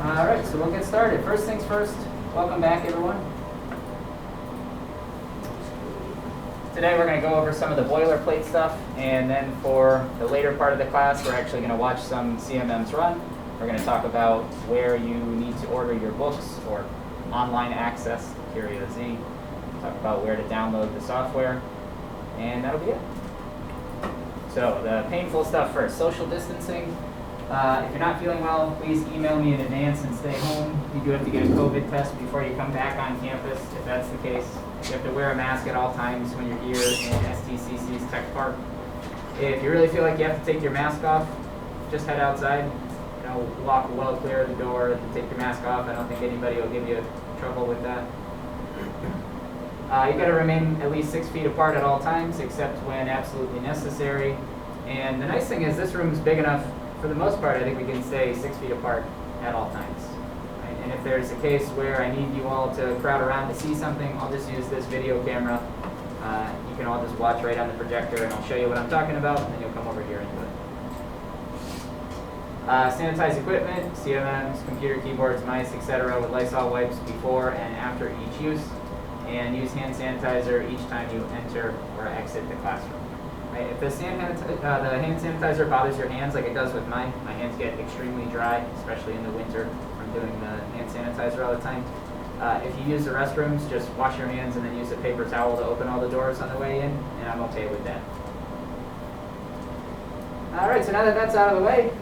All right, so we'll get started. First things first, welcome back, everyone. Today we're going to go over some of the boilerplate stuff, and then for the later part of the class, we're actually going to watch some CMMs run. We're going to talk about where you need to order your books or online access, Curio Z. Talk about where to download the software, and that'll be it. So the painful stuff first, social distancing. If you're not feeling well, please email me in advance and stay home. You do have to get a COVID test before you come back on campus, if that's the case. You have to wear a mask at all times when you're here in STCC's Tech Park. If you really feel like you have to take your mask off, just head outside. Walk well clear of the door and take your mask off. I don't think anybody will give you trouble with that. You've got to remain at least 6 feet apart at all times, except when absolutely necessary. And the nice thing is this room is big enough. For the most part, I think we can stay 6 feet apart at all times. Right? And if there's a case where I need you all to crowd around to see something, I'll just use this video camera. You can all just watch right on the projector, and I'll show you what I'm talking about, and then you'll come over here and do it. Sanitize equipment, CMMs, computer keyboards, mice, etc. with Lysol wipes before and after each use, and use hand sanitizer each time you enter or exit the classroom. Right? If the hand sanitizer bothers your hands like it does with mine, my hands get extremely dry, especially in the winter from doing the hand sanitizer all the time. If you use the restrooms, just wash your hands and then use a paper towel to open all the doors on the way in, and I'm okay with that. All right, so now that that's out of the way,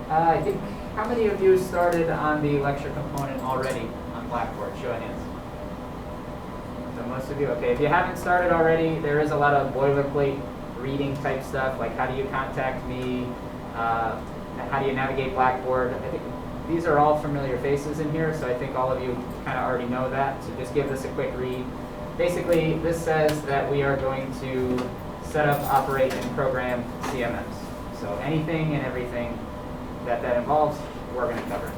I think, how many of you started on the lecture component already on Blackboard? Show of hands. So most of you, okay. If you haven't started already, there is a lot of boilerplate reading type stuff, like how do you contact me, how do you navigate Blackboard. I think these are all familiar faces in here, so I think all of you kind of already know that, so just give this a quick read. Basically, this says that we are going to set up, operate, and program CMMs. So anything and everything that involves, we're going to cover.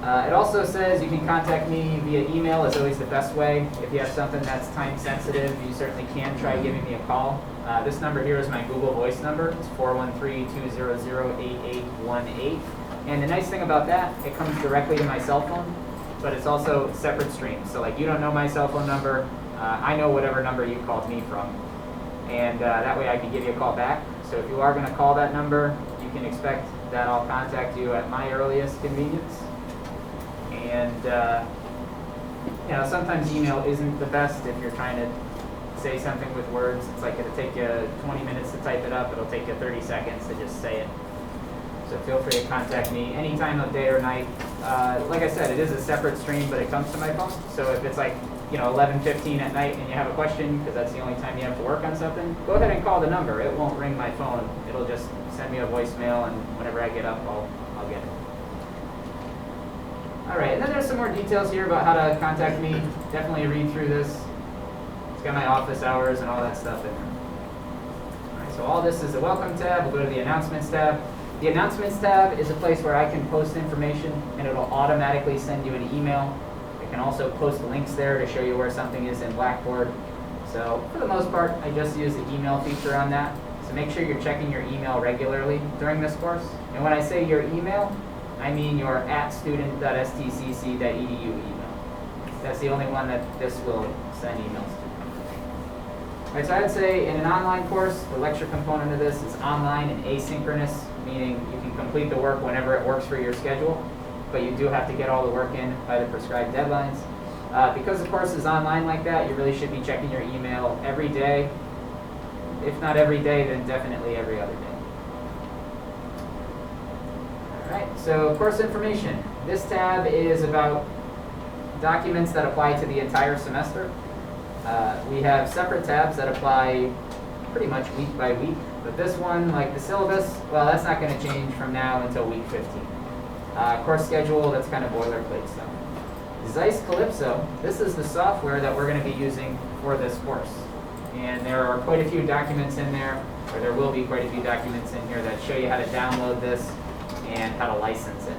It also says you can contact me via email. Is always the best way. If you have something that's time sensitive, you certainly can try giving me a call. This number here is my Google Voice number. It's 413-200-8818. And the nice thing about that, it comes directly to my cell phone, but it's also separate streams. So like you don't know my cell phone number, I know whatever number you called me from. And that way I can give you a call back. So if you are going to call that number, you can expect that I'll contact you at my earliest convenience. And sometimes email isn't the best if you're trying to say something with words. It's like it'll take you 20 minutes to type it up. It'll take you 30 seconds to just say it. So feel free to contact me any time of day or night. Like I said, it is a separate stream, but it comes to my phone. So if it's like 11:15 at night and you have a question, because that's the only time you have to work on something, go ahead and call the number. It won't ring my phone. It'll just send me a voicemail, and whenever I get up, I'll get it. All right, and then there's some more details here about how to contact me. Definitely read through this. It's got my office hours and all that stuff in there. All right, so all this is the Welcome tab. We'll go to the Announcements tab. The Announcements tab is a place where I can post information, and it'll automatically send you an email. I can also post links there to show you where something is in Blackboard. So for the most part, I just use the email feature on that. So make sure you're checking your email regularly during this course. And when I say your email, I mean your @student.stcc.edu email. That's the only one that this will send emails to. All right, so I'd say in an online course, the lecture component of this is online and asynchronous, meaning you can complete the work whenever it works for your schedule, but you do have to get all the work in by the prescribed deadlines. Because the course is online like that, you really should be checking your email every day. If not every day, then definitely every other day. All right, so course information. This tab is about documents that apply to the entire semester. We have separate tabs that apply pretty much week by week, but this one, like the syllabus, well, that's not going to change from now until week 15. Course schedule, that's kind of boilerplate stuff. Zeiss Calypso, this is the software that we're going to be using for this course. And there are quite a few documents in there, or there will be quite a few documents in here that show you how to download this and how to license it.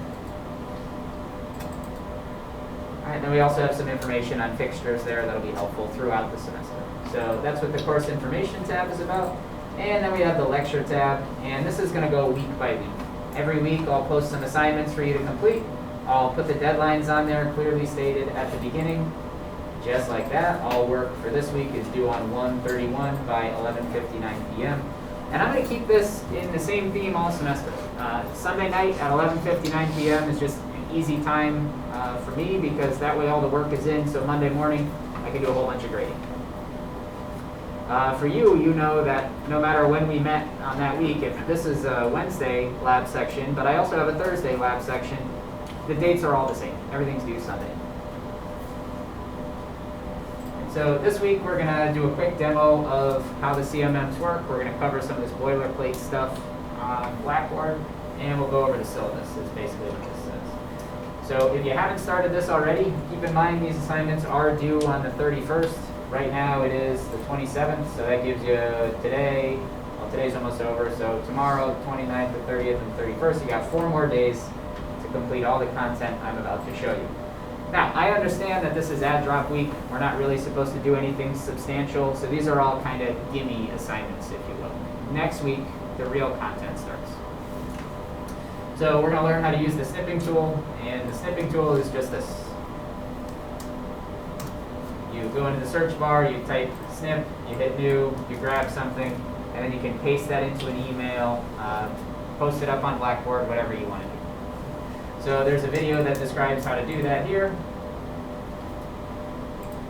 All right, then we also have some information on fixtures there that'll be helpful throughout the semester. So that's what the course information tab is about. And then we have the lecture tab, and this is going to go week by week. Every week I'll post some assignments for you to complete. I'll put the deadlines on there clearly stated at the beginning. Just like that, all work for this week is due on 1/31 by 11:59 p.m. And I'm going to keep this in the same theme all semester. Sunday night at 11:59 p.m. is just an easy time for me because that way all the work is in, so Monday morning I can do a whole bunch of grading. For you, you know that no matter when we met on that week, if this is a Wednesday lab section, but I also have a Thursday lab section, the dates are all the same. Everything's due Sunday. So this week we're going to do a quick demo of how the CMMs work. We're going to cover some of this boilerplate stuff on Blackboard, and we'll go over the syllabus is basically what this says. So if you haven't started this already, keep in mind these assignments are due on the 31st. Right now it is the 27th, so that gives you today, well today's almost over, so tomorrow, the 29th, the 30th, and the 31st, you got 4 more days to complete all the content I'm about to show you. Now, I understand that this is add drop week. We're not really supposed to do anything substantial, so these are all kind of gimme assignments, if you will. Next week, the real content starts. So we're going to learn how to use the snipping tool, and the snipping tool is just this. You go into the search bar, you type snip, you hit new, you grab something, and then you can paste that into an email, post it up on Blackboard, whatever you want to do. So there's a video that describes how to do that here.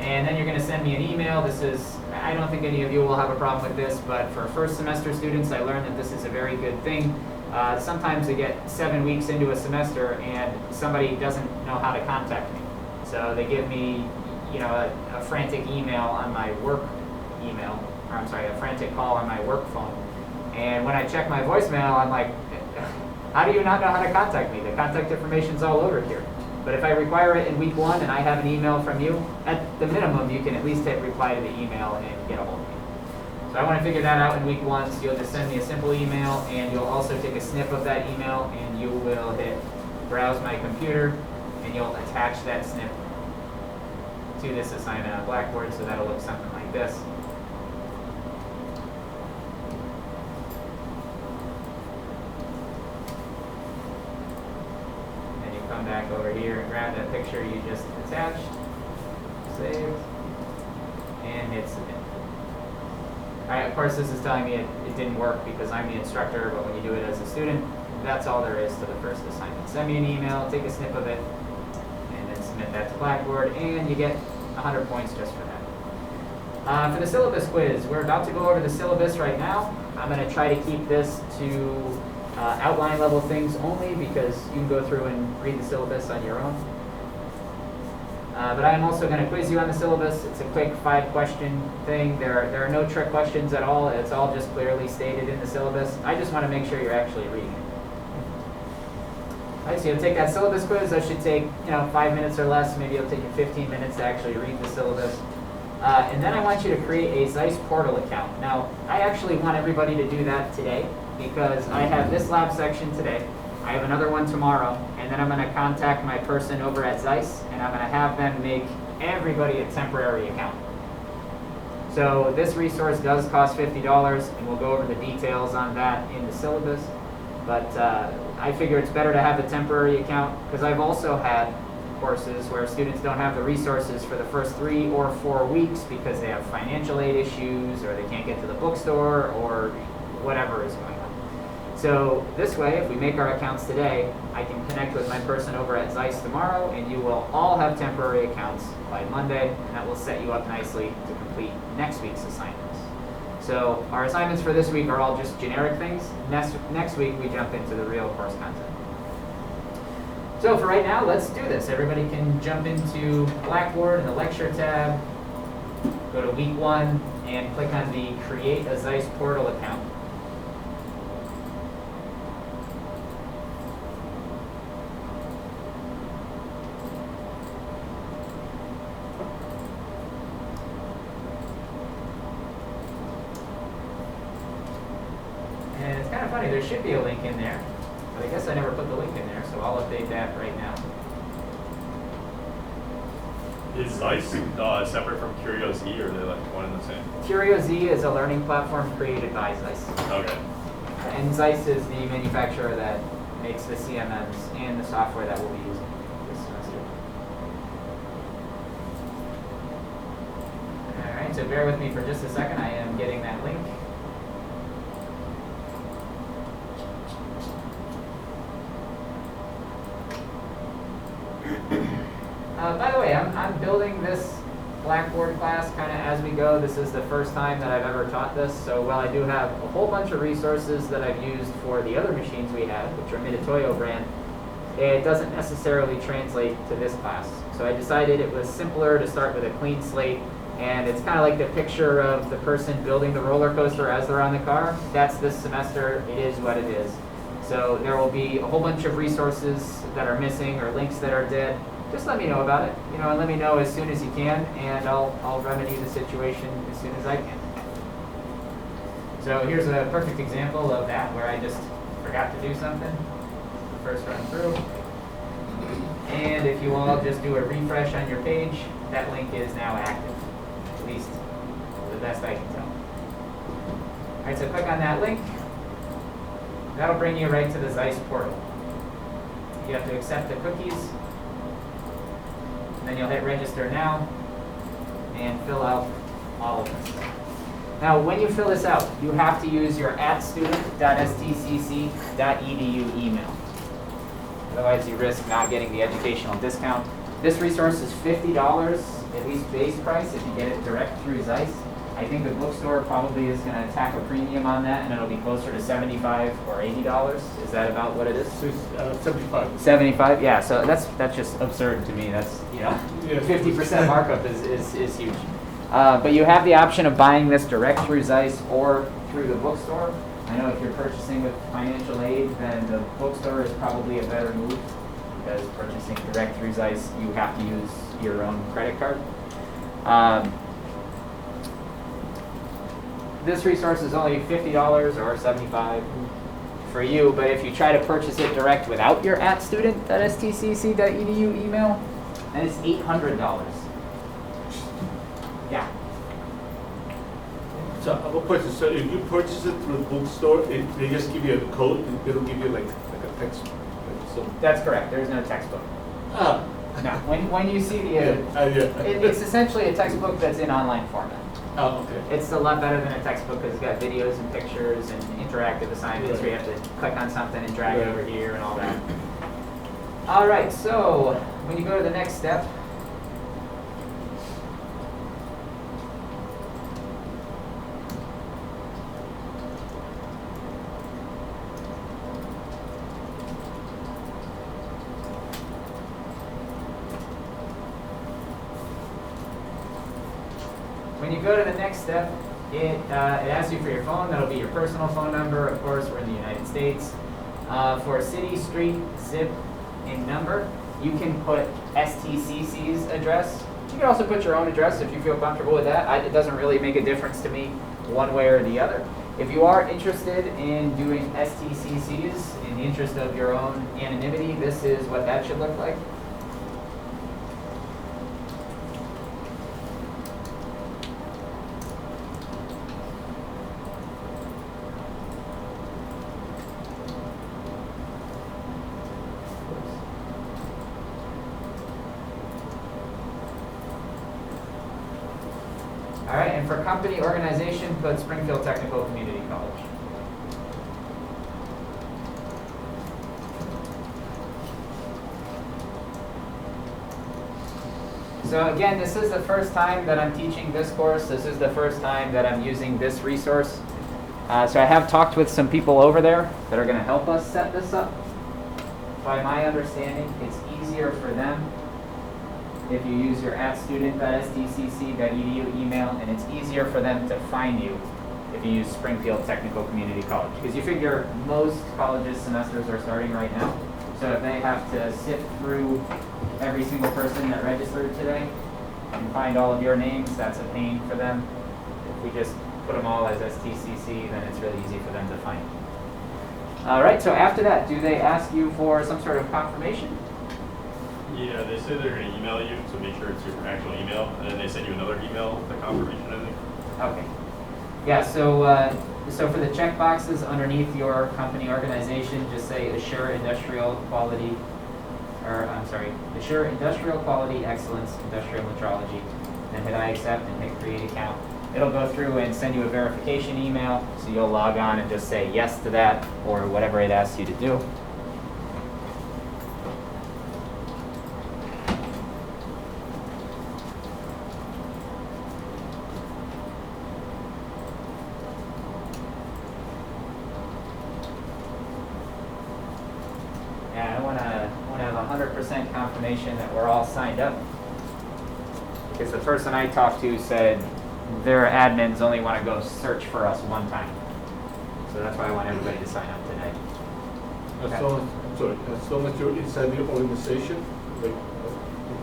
And then you're going to send me an email. This is, I don't think any of you will have a problem with this, but for first semester students, I learned that this is a very good thing. Sometimes they get 7 weeks into a semester and somebody doesn't know how to contact me. So they give me, you know, a frantic email on my work email, or I'm sorry, a frantic call on my work phone. And when I check my voicemail, I'm like, how do you not know how to contact me? The contact information's all over here. But if I require it in week 1 and I have an email from you, at the minimum, you can at least hit reply to the email and get a hold of me. So I want to figure that out in week 1, so you'll just send me a simple email, and you'll also take a snip of that email, and you will hit browse my computer, and you'll attach that snip to this assignment on Blackboard, so that'll look something like this. Come back over here and grab that picture you just attached, save, and hit submit. Alright, of course this is telling me it didn't work because I'm the instructor, but when you do it as a student, that's all there is to the first assignment. Send me an email, take a snip of it, and then submit that to Blackboard, and you get 100 points just for that. For the syllabus quiz, we're about to go over the syllabus right now. I'm going to try to keep this to outline level things only because you can go through and read the syllabus on your own. But I'm also going to quiz you on the syllabus. It's a quick 5-question thing. There are no trick questions at all. It's all just clearly stated in the syllabus. I just want to make sure you're actually reading it. All right, so you'll take that syllabus quiz. That should take 5 minutes or less. Maybe it'll take you 15 minutes to actually read the syllabus. And then I want you to create a Zeiss portal account. Now, I actually want everybody to do that today, because I have this lab section today, I have another one tomorrow, and then I'm going to contact my person over at Zeiss, and I'm going to have them make everybody a temporary account. So this resource does cost $50, and we'll go over the details on that in the syllabus. But I figure it's better to have a temporary account, because I've also had courses where students don't have the resources for the first 3 or 4 weeks because they have financial aid issues, or they can't get to the bookstore, or whatever is going on. So this way, if we make our accounts today, I can connect with my person over at Zeiss tomorrow, and you will all have temporary accounts by Monday, and that will set you up nicely to complete next week's assignments. So our assignments for this week are all just generic things. Next week, we jump into the real course content. So for right now, let's do this. Everybody can jump into Blackboard in the Lecture tab, go to week 1, and click on the Create a Zeiss Portal account. And it's kind of funny, there should be a link in there, but I guess I never put the link in there, so I'll update that right now. Is Zeiss separate from CurioZ, or are they like one and the same? CurioZ is a learning platform created by Zeiss. Okay. And Zeiss is the manufacturer that CMMs and the software that we'll be using this semester. All right, so bear with me for just a second. I am getting that link. By the way, I'm building this Blackboard class kind of as we go. This is the first time that I've ever taught this, so while I do have a whole bunch of resources that I've used for the other machines we had, which are MET-121 brand, it doesn't necessarily translate to this class. So I decided it was simpler to start with a clean slate, and it's kind of like the picture of the person building the roller coaster as they're on the car. That's this semester. It is what it is. So there will be a whole bunch of resources that are missing or links that are dead. Just let me know about it, and let me know as soon as you can, and I'll remedy the situation as soon as I can. So here's a perfect example of that, where I just forgot to do something the first run through. And if you all just do a refresh on your page, that link is now active, at least the best I can tell. All right, so click on that link. That'll bring you right to the Zeiss portal. You have to accept the cookies. Then you'll hit register now and fill out all of this. Now, when you fill this out, you have to use your @student.stcc.edu email. Otherwise, you risk not getting the educational discount. This resource is $50, at least base price, if you get it direct through Zeiss. I think the bookstore probably is going to tack a premium on that, and it'll be closer to $75 or $80. Is that about what it is? 75. 75, yeah. So that's just absurd to me. That's 50% markup is huge. But you have the option of buying this direct through Zeiss or through the bookstore. I know if you're purchasing with financial aid, then the bookstore is probably a better move, because purchasing direct through Zeiss, you have to use your own credit card. This resource is only $50 or $75 for you, but if you try to purchase it direct without your @student.stcc.edu email, then it's $800. Yeah. So I have a question. So if you purchase it through the bookstore, they just give you a code, and they don't give you like a text. So. That's correct. There's no textbook. Ah. No. When you see the, it's essentially a textbook that's in online format. Oh, okay. It's a lot better than a textbook because it's got videos and pictures and interactive assignments where you have to click on something and drag it over here and all that. All right, so when you go to the next step, it asks you for your phone. That'll be your personal phone number. Of course, we're in the United States. For city, street, zip, and number, you can put STCC's address. You can also put your own address if you feel comfortable with that. It doesn't really make a difference to me one way or the other. If you are interested in doing STCC's in the interest of your own anonymity, this is what that should look like. All right, and for company organization, put Springfield Technical Community College. So again, this is the first time that I'm teaching this course. This is the first time that I'm using this resource. So I have talked with some people over there that are going to help us set this up. By my understanding, it's easier for them if you use your @student.stcc.edu email, and it's easier for them to find you if you use Springfield Technical Community College. Because you figure most colleges' semesters are starting right now. So if they have to sift through every single person that registered today and find all of your names, that's a pain for them. If we just put them all as STCC, then it's really easy for them to find. All right, so after that, do they ask you for some sort of confirmation? Yeah, they say they're going to email you, so make sure it's your actual email, and then they send you another email with the confirmation, I think. Okay. Yeah, so for the check boxes underneath your company organization, just say assure industrial quality, assure industrial quality excellence, industrial metrology, then hit I accept and hit create account. It'll go through and send you a verification email, so you'll log on and just say yes to that or whatever it asks you to do. And I want to have 100% confirmation that we're all signed up, because the person I talked to said their admins only want to go search for us one time. So that's why I want everybody to sign up today. As long as you're inside the organization, like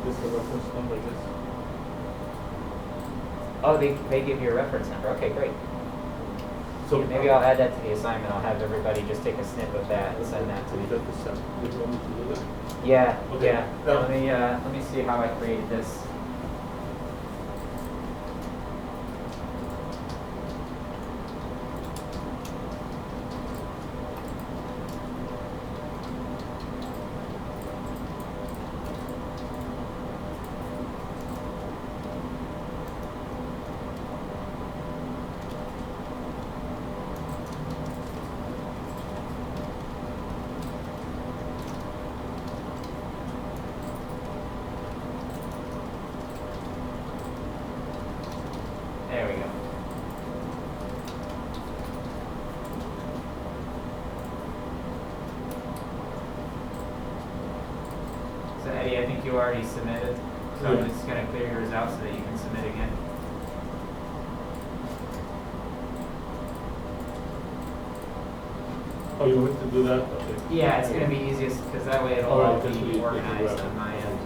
this is the reference number, I guess. Oh, they give you a reference number. Okay, great. So Maybe I'll add that to the assignment. I'll have everybody just take a snip of that and send that to me. Is that the step? You want me to do that? Yeah, Okay. yeah. Let me see how I created this. There we go. So Eddie, I think you already submitted. So I'm just going to clear yours out so that you can submit again. Oh, you want to do that? Okay. Yeah, it's going to be easiest because that way it'll All right, all just be leave it organized right. on my end.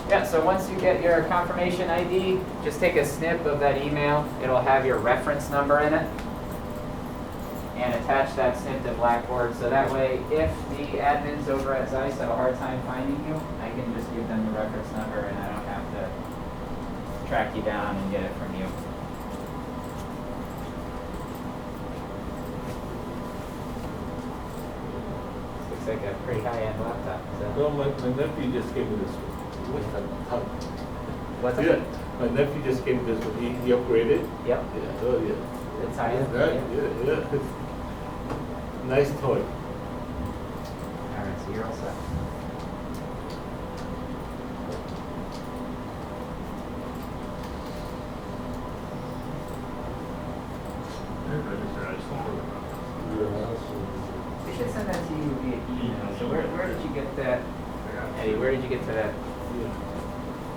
Yeah, so once you get your confirmation ID, just take a snip of that email. It'll have your reference number in it. And attach that snip to Blackboard. So that way, if the admins over at Zeiss have a hard time finding you, I can just give them the reference number and I don't have to track you down and get it from you. Looks like a pretty high-end laptop. So. No, my nephew just gave me this one. What's Yeah, it? my nephew just gave me this one. He upgraded. Yep. Yeah, oh yeah. It's high-end. Right, yeah. Nice toy. All right, so you're all set. We should send that to you via email. So where did you get that? Eddie, where did you get to that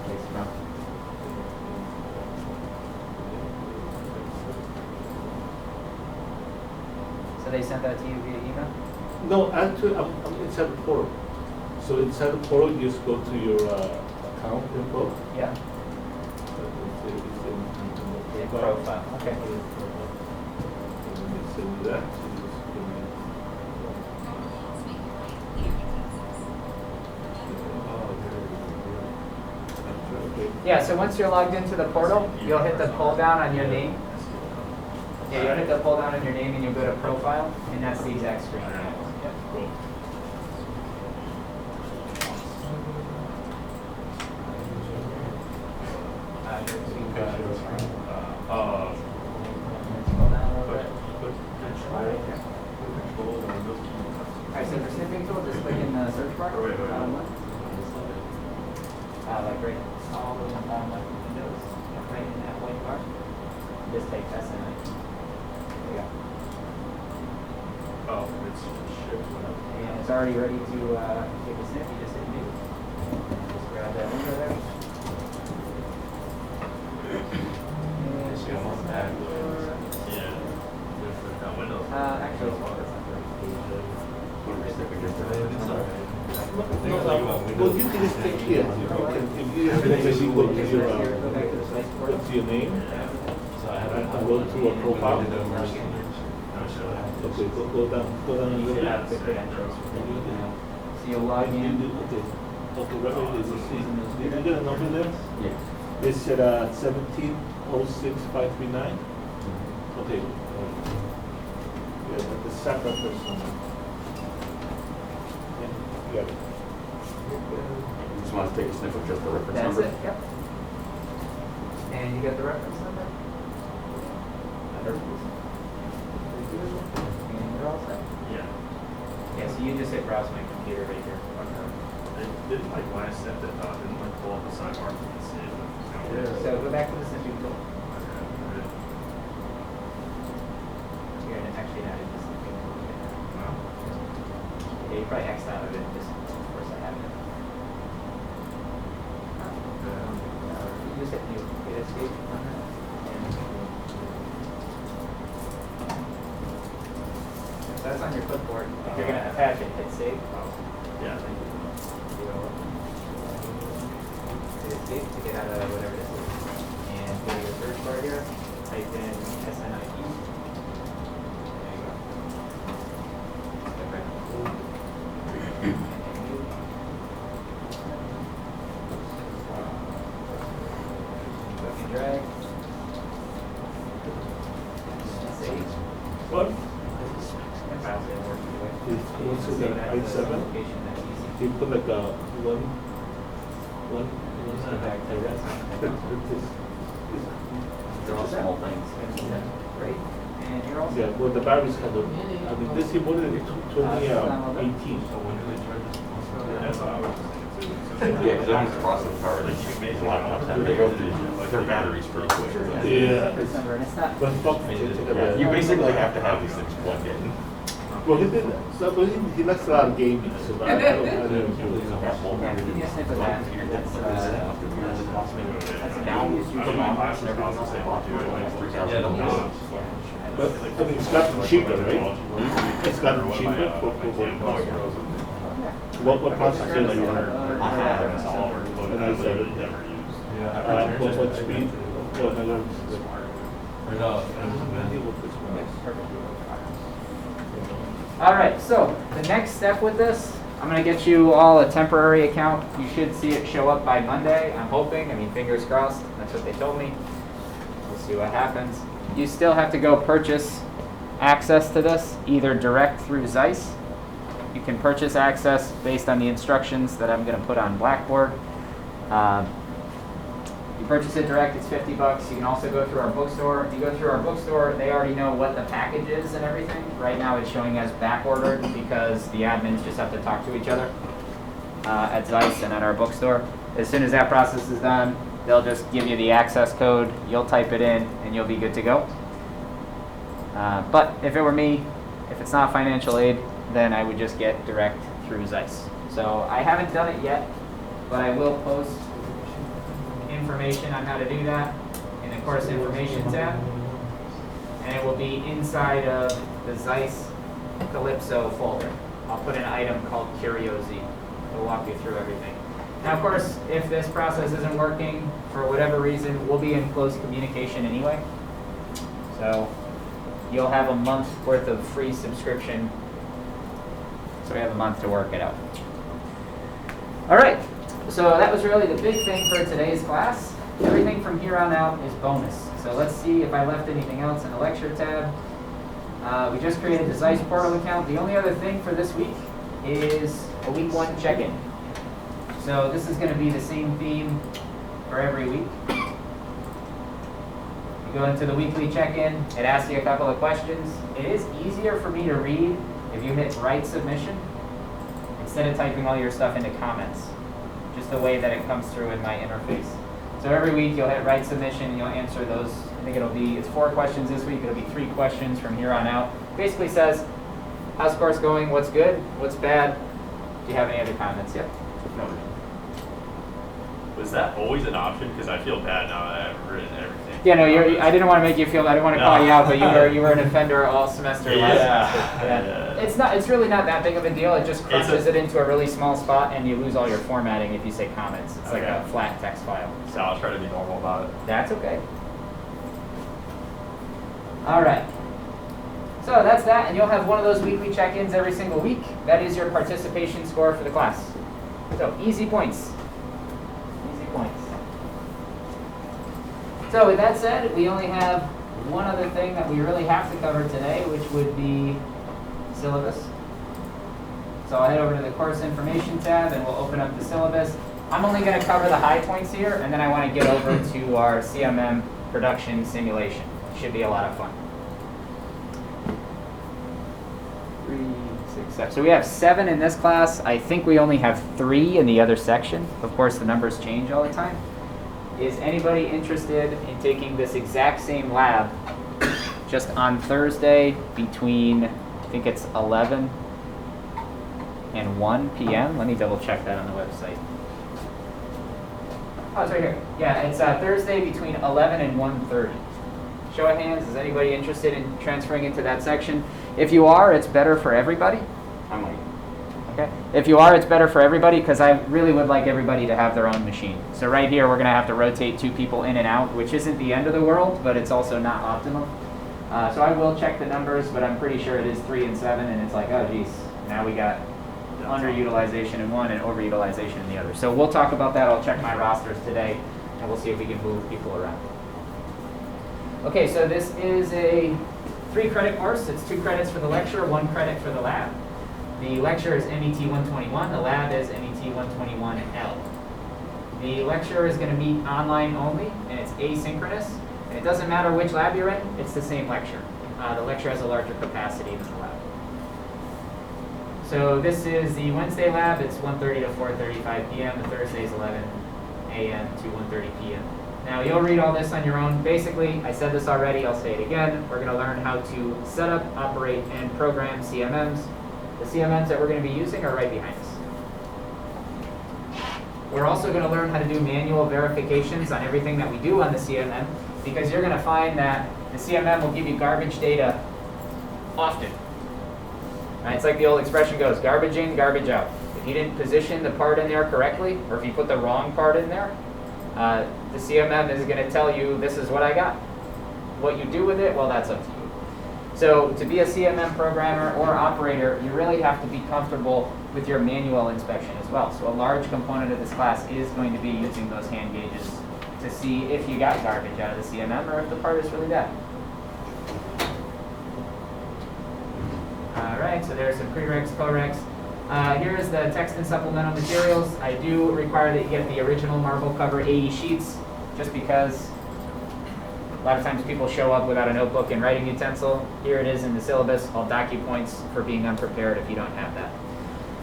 place from? So they sent that to you via email? No, actually, I'm inside the portal. So inside the portal, you just go to your account info. Yeah. It's in Yeah, profile. Okay. And then they send you that. So you just give me- Okay. Yeah, so once you're logged into the portal, you'll hit the pull down on your name. Yeah, you'll hit the pull down on your name and you'll go to profile, and that's the exact screen. Yeah. Cool. Scroll down a little bit. Alright, so for snipping tool, just click in the search bar. Bottom left. Like right all the way on the bottom left of Windows, right in that white bar. Just take S and I. There you go. Oh, it's shift. And it's already ready to take a snip. You just hit new. Just grab that window there. And See, I'm on that. Yeah. That window. actually, that's not the Well, you can just click here. If you have to go to your name, and go to a profile. Okay, go down a little bit. So you'll log in. Okay. Okay, right, is it, did you get a number there? Yes. It's at 17,06539. Okay. Yeah, but the SAP reference number. Yeah, got it. You just want to take a sniff of just the reference That's number? it, yep. And you got the reference number? And you're all set? Yeah. Yeah, so you just hit browse my computer right here. It didn't like when I sent it, didn't like pull up the sidebar and see it. So go back to the snippet tool. You're actually not in this snippet tool yet. Yeah, you probably X'd out of it, just, of course I have it. You just hit new, hit escape on that. So that's on your clipboard. If you're gonna attach it, hit save. Yeah, thank you. Hit escape to get out of whatever this is. And go to your search bar here, type in SNIP. There you go. Step right on. And new. Click and drag. And save. What? And browse it and work your way. What's Save it, that to I7? the location that's easy. You put like a one. Back to that. They're all small things. Great. And you're all set. Yeah, well, the battery's kind of, I mean, this is more than 18. That's what I was thinking too. Yeah, because I'm across the power. Like you can make A lot of times they go through their batteries pretty quick. Yeah. Reference number, and it's not. But fuck, You basically have to have these things plugged in. well, he did that. So, but he likes a lot of gaming, so I don't do it. Yeah, give me a snip of that. That's down. I don't know, my sister also said to do it. But I mean, it's gotten cheaper, right? It's gotten cheaper for what processor do you have? I have. And I said, what speed? What All right, so the next step with this, I'm going to get you all a temporary account. You should see it show up by Monday, I'm hoping. I mean, fingers crossed. That's what they told me. We'll see what happens. You still have to go purchase access to this, either direct through Zeiss. You can purchase access based on the instructions that I'm going to put on Blackboard. You purchase it direct, it's $50. You can also go through our bookstore. If you go through our bookstore, they already know what the package is and everything. Right now it's showing as back ordered because the admins just have to talk to each other at Zeiss and at our bookstore. As soon as that process is done, they'll just give you the access code, you'll type it in, and you'll be good to go. But if it were me, if it's not financial aid, then I would just get direct through Zeiss. So I haven't done it yet, but I will post information on how to do that in the course information tab. And it will be inside of the Zeiss Calypso folder. I'll put an item called Curiosity. It'll walk you through everything. Now, of course, if this process isn't working for whatever reason, we'll be in close communication anyway. So you'll have a month worth of free subscription. So we have a month to work it out. All right. So that was really the big thing for today's class. Everything from here on out is bonus. So let's see if I left anything else in the lecture tab. We just created the Zeiss portal account. The only other thing for this week is a week 1 check-in. So this is going to be the same theme for every week. You go into the weekly check-in. It asks you a couple of questions. It is easier for me to read if you hit write submission instead of typing all your stuff into comments. Just the way that it comes through in my interface. So every week you'll hit write submission and you'll answer those. I think it's 4 questions this week. It'll be 3 questions from here on out. Basically says, how's course going? What's good? What's bad? Do you have any other comments? Yep. No. Was that always an option? Because I feel bad now that I haven't written everything. Yeah, no, I didn't want to make you feel, I didn't want to call you out, but you were an offender all semester last semester. Yeah. It's really not that big of a deal. It just crunches it into a really small spot and you lose all your formatting if you say comments. It's like a flat text file. So I'll try to be normal about it. That's okay. All right. So that's that, and you'll have one of those weekly check-ins every single week. That is your participation score for the class. So easy points. Easy points. So with that said, we only have one other thing that we really have to cover today, which would be syllabus. So I'll head over to the course information tab and we'll open up the syllabus. I'm only going to cover the high points here, and then I want to get over to our CMM production simulation. Should be a lot of fun. 3, 6, 7. So we have 7 in this class. I think we only have 3 in the other section. Of course, the numbers change all the time. Is anybody interested in taking this exact same lab just on Thursday between, I think it's 11 and 1 p.m.? Let me double check that on the website. Oh, it's right here. Yeah, it's Thursday between 11 and 1:30. Show of hands, is anybody interested in transferring into that section? If you are, it's better for everybody. I might. Okay. If you are, it's better for everybody because I really would like everybody to have their own machine. So right here, we're going to have to rotate 2 people in and out, which isn't the end of the world, but it's also not optimal. So I will check the numbers, but I'm pretty sure it is 3 and 7, and it's like, oh geez, now we got underutilization in one and overutilization in the other. So we'll talk about that. I'll check my rosters today, and we'll see if we can move people around. Okay, so this is a 3-credit course. It's 2 credits for the lecture, 1 credit for the lab. The lecture is MET-121. The lab is MET-121L. The lecture is going to meet online only, and it's asynchronous. And it doesn't matter which lab you're in, it's the same lecture. The lecture has a larger capacity than the lab. So this is the Wednesday lab. It's 1:30 to 4:35 p.m. The Thursday is 11 a.m. to 1:30 p.m. Now you'll read all this on your own. Basically, I said this already, I'll say it again. We're going to learn how to set up, operate, and program CMMs. The CMMs that we're going to be using are right behind us. We're also going to learn how to do manual verifications on everything that we do on the CMM, because you're going to find that the CMM will give you garbage data often. Right, it's like the old expression goes, garbage in, garbage out. If you didn't position the part in there correctly, or if you put the wrong part in there, the CMM is going to tell you, this is what I got. What you do with it, well, that's up to you. So to be a CMM programmer or operator, you really have to be comfortable with your manual inspection as well. So a large component of this class is going to be using those hand gauges to see if you got garbage out of the CMM or if the part is really bad. All right, so there's some prereqs, coreqs. Here is the text and supplemental materials. I do require that you get the original marble cover 80 sheets, just because a lot of times people show up without a notebook and writing utensil. Here it is in the syllabus. I'll dock you points for being unprepared if you don't have that.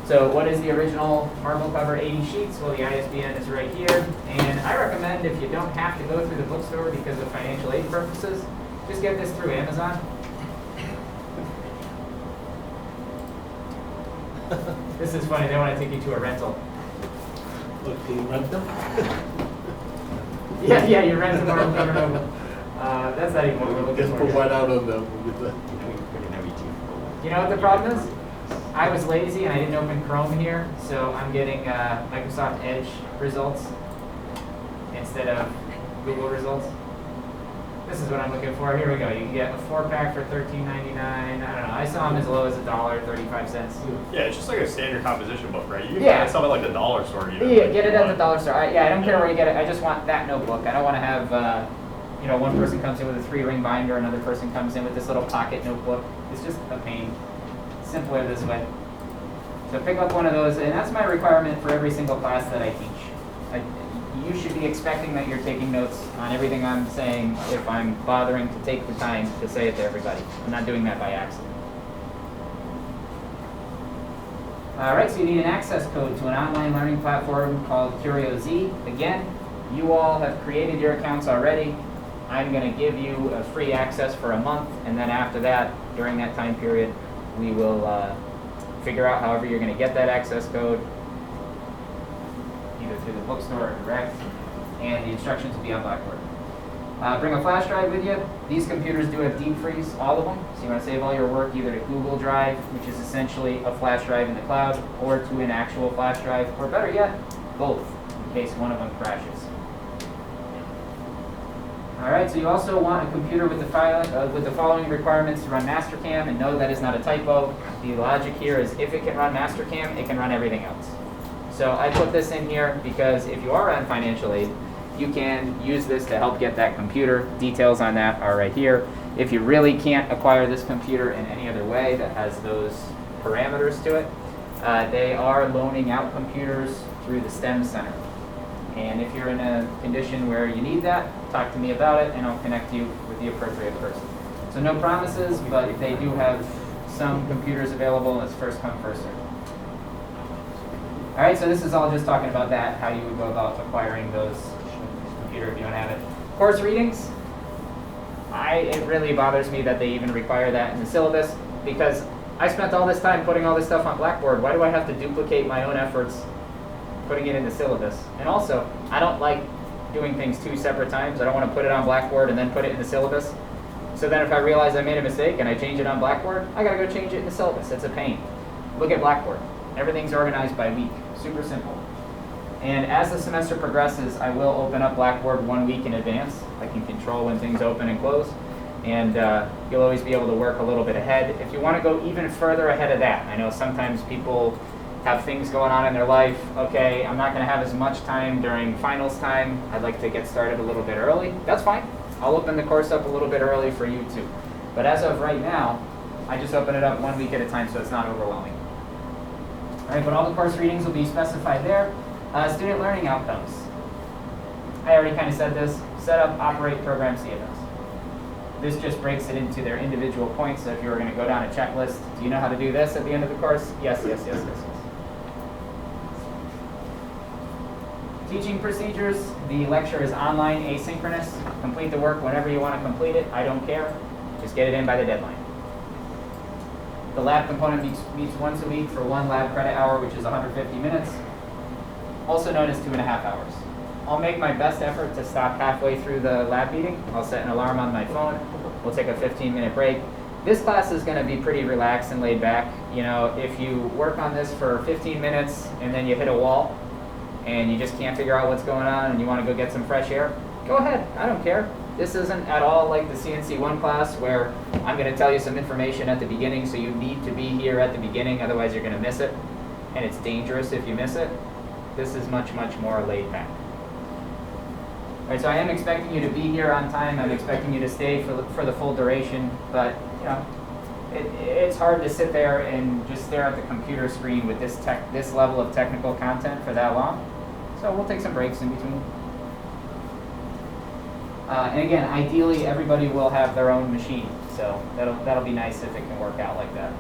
So what is the original marble cover 80 sheets? Well, the ISBN is right here. And I recommend, if you don't have to go through the bookstore because of financial aid purposes, just get this through Amazon. This is funny, they want to take you to a rental. Look, can you rent them? Yeah, you rent them or cover over. That's not even what we're looking Just for. put one out on them with the. You know what the problem is? I was lazy and I didn't open Chrome here, so I'm getting Microsoft Edge results instead of Google results. This is what I'm looking for. Here we go. You can get a 4-pack for $13.99. I don't know. I saw them as low as $1.35. Yeah, it's just like a standard composition book, right? You can Yeah. get something like the dollar store. Even, Yeah, like, get if it you at the want. dollar store. I don't care where you get it. I just want that notebook. I don't want to have, one person comes in with a 3-ring binder, another person comes in with this little pocket notebook. It's just a pain. Simpler this way. So pick up one of those, and that's my requirement for every single class that I teach. You should be expecting that you're taking notes on everything I'm saying if I'm bothering to take the time to say it to everybody. I'm not doing that by accident. All right, so you need an access code to an online learning platform called CurioZ. Again, you all have created your accounts already. I'm going to give you a free access for a month, and then after that, during that time period, we will figure out however you're going to get that access code, either through the bookstore or direct, and the instructions will be on Blackboard. Bring a flash drive with you. These computers do have deep freeze, all of them, so you want to save all your work either to Google Drive, which is essentially a flash drive in the cloud, or to an actual flash drive, or better yet, both, in case one of them crashes. All right, so you also want a computer with the following requirements to run Mastercam, and no, that is not a typo. The logic here is if it can run Mastercam, it can run everything else. So I put this in here because if you are on financial aid, you can use this to help get that computer. Details on that are right here. If you really can't acquire this computer in any other way that has those parameters to it, they are loaning out computers through the STEM Center. And if you're in a condition where you need that, talk to me about it and I'll connect you with the appropriate person. So no promises, but they do have some computers available. It's first come, first served. All right, so this is all just talking about that, how you would go about acquiring those computer if you don't have it. Course readings. It really bothers me that they even require that in the syllabus because I spent all this time putting all this stuff on Blackboard. Why do I have to duplicate my own efforts putting it in the syllabus? And also, I don't like doing things 2 separate times. I don't want to put it on Blackboard and then put it in the syllabus. So then if I realize I made a mistake and I change it on Blackboard, I got to go change it in the syllabus. It's a pain. Look at Blackboard. Everything's organized by week. Super simple. And as the semester progresses, I will open up Blackboard 1 week in advance. I can control when things open and close. And you'll always be able to work a little bit ahead. If you want to go even further ahead of that, I know sometimes people have things going on in their life. Okay, I'm not going to have as much time during finals time. I'd like to get started a little bit early. That's fine. I'll open the course up a little bit early for you too. But as of right now, I just open it up 1 week at a time so it's not overwhelming. All right, but all the course readings will be specified there. Student learning outcomes. I already kind of said this. Set up, operate, program CMS. This just breaks it into their individual points. So if you were going to go down a checklist, do you know how to do this at the end of the course? Yes, yes, yes, yes, yes. Teaching procedures. The lecture is online, asynchronous. Complete the work whenever you want to complete it. I don't care. Just get it in by the deadline. The lab component meets once a week for 1 lab credit hour, which is 150 minutes, also known as 2.5 hours. I'll make my best effort to stop halfway through the lab meeting. I'll set an alarm on my phone. We'll take a 15-minute break. This class is going to be pretty relaxed and laid back. You know, if you work on this for 15 minutes and then you hit a wall and you just can't figure out what's going on and you want to go get some fresh air, go ahead. I don't care. This isn't at all like the CNC1 class where I'm going to tell you some information at the beginning, so you need to be here at the beginning, otherwise you're going to miss it. And it's dangerous if you miss it. This is much, much more laid back. All right, so I am expecting you to be here on time. I'm expecting you to stay for the full duration, but you know, it's hard to sit there and just stare at the computer screen with this level of technical content for that long. So we'll take some breaks in between. And again, ideally, everybody will have their own machine, so that'll be nice if it can work out like that.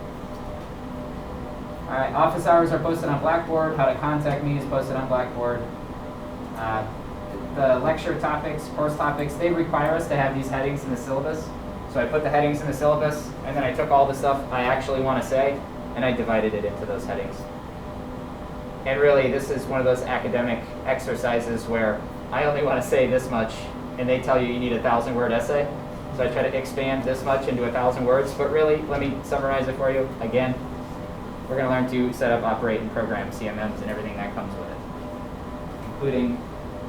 All right, office hours are posted on Blackboard. How to contact me is posted on Blackboard. The lecture topics, course topics, they require us to have these headings in the syllabus. So I put the headings in the syllabus, and then I took all the stuff I actually want to say, and I divided it into those headings. And really, this is one of those academic exercises where I only want to say this much, and they tell you you need a 1,000-word essay. So I try to expand this much into 1,000 words, but really, let me summarize it for you. Again, we're going to learn to set up, operate, and program CMMs and everything that comes with it, including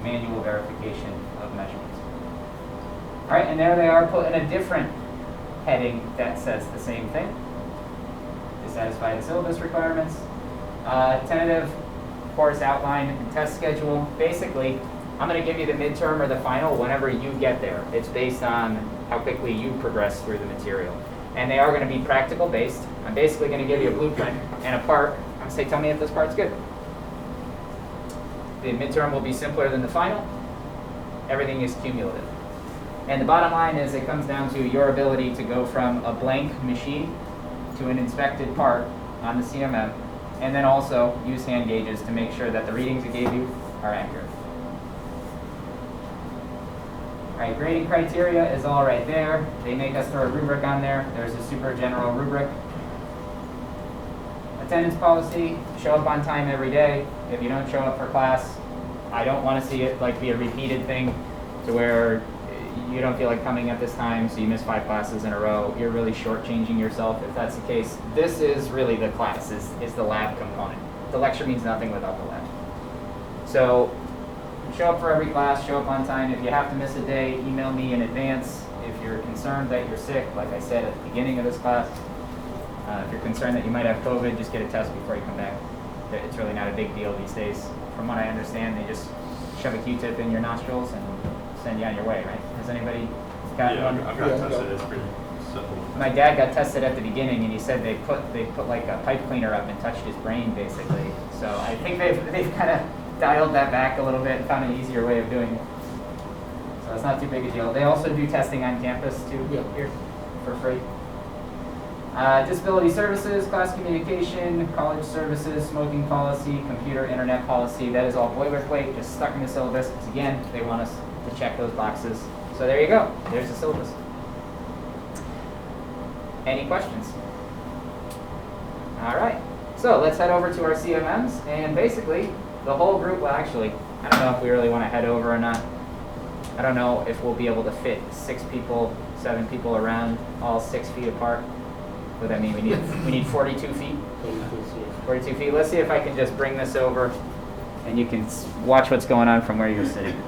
manual verification of measurements. All right, and there they are put in a different heading that says the same thing. To satisfy the syllabus requirements. Tentative course outline and test schedule. Basically, I'm going to give you the midterm or the final whenever you get there. It's based on how quickly you progress through the material. And they are going to be practical based. I'm basically going to give you a blueprint and a part. I'm going to say, tell me if this part's good. The midterm will be simpler than the final. Everything is cumulative. And the bottom line is it comes down to your ability to go from a blank machine to an inspected part on the CMM, and then also use hand gauges to make sure that the readings it gave you are accurate. All right, grading criteria is all right there. They make us throw a rubric on there. There's a super general rubric. Attendance policy, show up on time every day. If you don't show up for class, I don't want to see it like be a repeated thing to where you don't feel like coming at this time, so you miss 5 classes in a row. You're really shortchanging yourself if that's the case. This is really the class, is the lab component. The lecture means nothing without the lab. So show up for every class, show up on time. If you have to miss a day, email me in advance. If you're concerned that you're sick, like I said at the beginning of this class, if you're concerned that you might have COVID, just get a test before you come back. it's really not a big deal these days. From what I understand, they just shove a Q-tip in your nostrils and send you on your way, right? Has anybody gotten Yeah, one? I've got tested. It's pretty simple. My dad got tested at the beginning, and he said they put like a pipe cleaner up and touched his brain, basically. So I think they've kind of dialed that back a little bit and found an easier way of doing it. So it's not too big a deal. They also do testing on campus too here for free. Disability services, class communication, college services, smoking policy, computer internet policy. That is all boilerplate, just stuck in the syllabus. Because again, they want us to check those boxes. So there you go. There's the syllabus. Any questions? All right. So let's head over to our CMMs. And basically, the whole group, well, actually, I don't know if we really want to head over or not. I don't know if we'll be able to fit 6 people, 7 people around, all 6 feet apart. What would that mean? We need 42 feet? 42 feet. Let's see if I can just bring this over and you can watch what's going on from where you're sitting.